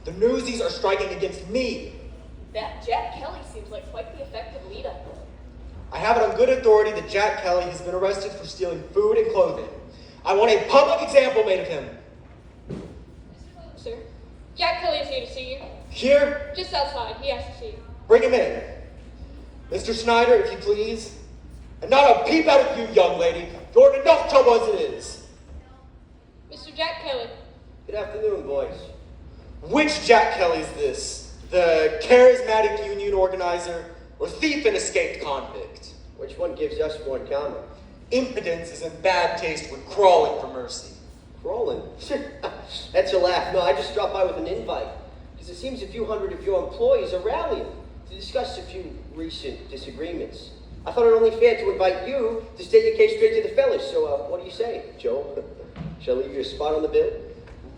The Newsies are striking against me. That Jack Kelly seems like quite the effective leader. I have it on good authority that Jack Kelly has been arrested for stealing food and clothing. I want a public example made of him. Sir, Jack Kelly is here to see you. Here? Just outside. He has to see you. Bring him in. Mr. Snyder, if you please. And not a peep out of you, young lady. You're in enough trouble as it is. Mr. Jack Kelly. Good afternoon, boys. Which Jack Kelly is this? The charismatic union organizer or thief and escaped convict? Which one gives us more in common? Impotence is in bad taste when crawling for mercy. Crawling? That's a laugh. No, I just dropped by with an invite. Because it seems a few hundred of your employees are rallying to discuss a few recent disagreements. I thought it only fair to invite you to state your case straight to the fellas. So, what do you say, Joe? Shall I leave you a spot on the bill?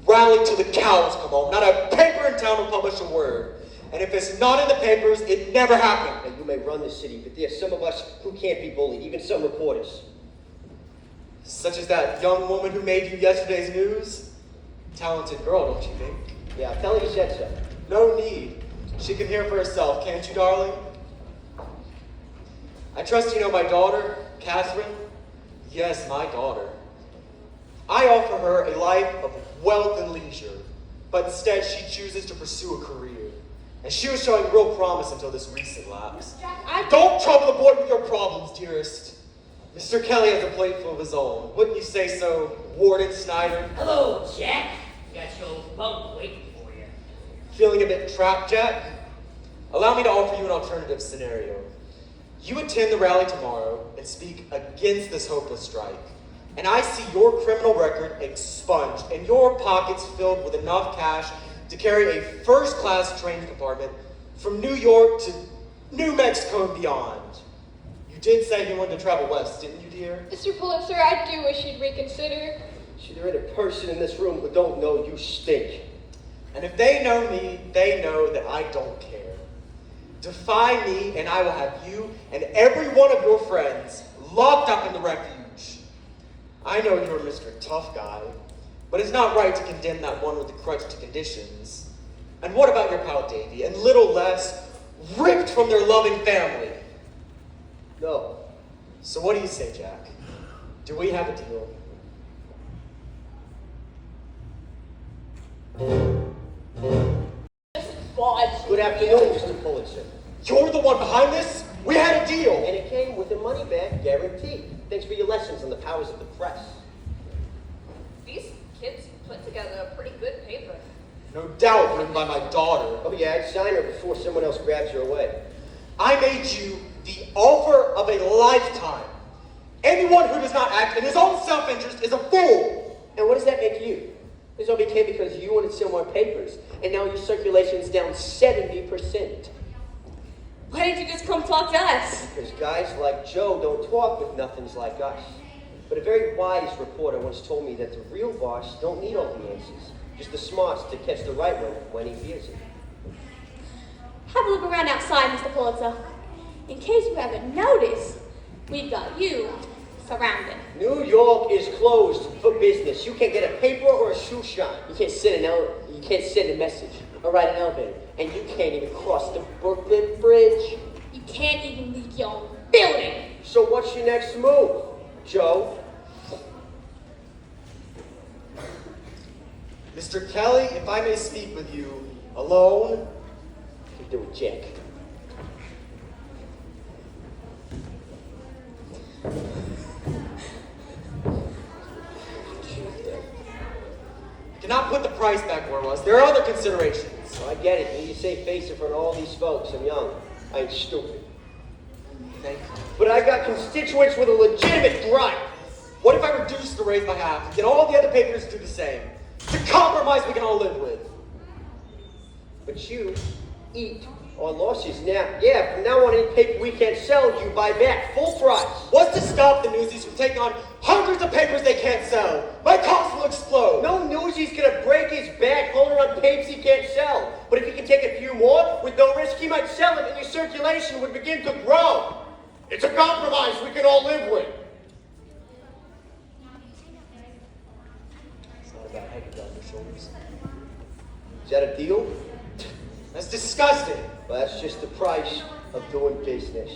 Rally till the cows come home. Not a paper in town will publish a word. And if it's not in the papers, it never happened. Now, you may run the city, but there's some of us who can't be bullied, even some reporters. Such as that young woman who made you yesterday's news? Talented girl, don't you think? Yeah, I'll tell her you said so. No need. She can hear for herself, can't you, darling? I trust you know my daughter, Catherine. Yes, my daughter. I offer her a life of wealth and leisure, but instead she chooses to pursue a career. And she was showing real promise until this recent lapse. Don't trouble the boy with your problems, dearest. Mr. Kelly has a plate full of his own. Wouldn't you say so, Warden Snyder? Hello, Jack. Got your bunk waiting for you. Feeling a bit trapped, Jack? Allow me to offer you an alternative scenario. You attend the rally tomorrow and speak against this hopeless strike. And I see your criminal record expunged and your pockets filled with enough cash to carry a first-class train compartment from New York to New Mexico and beyond. You did say you wanted to travel west, didn't you, dear? Mr. Pulitzer, I do wish you'd reconsider. See, there ain't a person in this room who don't know you stink. And if they know me, they know that I don't care. Defy me, and I will have you and every one of your friends locked up in the refuge. I know you're Mr. Tough Guy, but it's not right to condemn that one with the crutch to conditions. And what about your pal Davy, and little less, ripped from their loving family? No. So what do you say, Jack? Do we have a deal? Good afternoon, Mr. Pulitzer. You're the one behind this? We had a deal! And it came with a money back guarantee. Thanks for your lessons on the powers of the press. These kids put together a pretty good paper. No doubt written by my daughter. Oh yeah, I'd sign her before someone else grabs her away. I made you the offer of a lifetime. Anyone who does not act in his own self-interest is a fool. And what does that make you? This all became because you wanted some more papers, and now your circulation's down 70%. Why didn't you just come talk to us? Because guys like Joe don't talk with nothings like us. But a very wise reporter once told me that the real boss don't need all the answers, just the smarts to catch the right one when he hears it. Have a look around outside, Mr. Pulitzer. In case you haven't noticed, we've got you surrounded. New York is closed for business. You can't get a paper or a shoe shine. You can't send a message or ride an elevator. And you can't even cross the Brooklyn Bridge. You can't even leave your own building. So what's your next move, Joe? Mr. Kelly, if I may speak with you alone. You do it, Jack. I cannot put the price back where it was. There are other considerations. I get it. You say face in front of all these folks. I'm young. I ain't stupid. Thank you. But I got constituents with a legitimate gripe. What if I reduce the rate by half and get all the other papers to do the same? It's a compromise we can all live with. But you eat our losses now. Yeah, from now on, any paper we can't sell, you buy back. Full price. What's to stop the Newsies from taking on hundreds of papers they can't sell? My costs will explode. No Newsie's gonna break his back holding on papers he can't sell. But if he can take a few more, with no risk, he might sell it and your circulation would begin to grow. It's a compromise we can all live with. It's not about head on your shoulders. Is that a deal? That's disgusting. Well, that's just the price of doing business.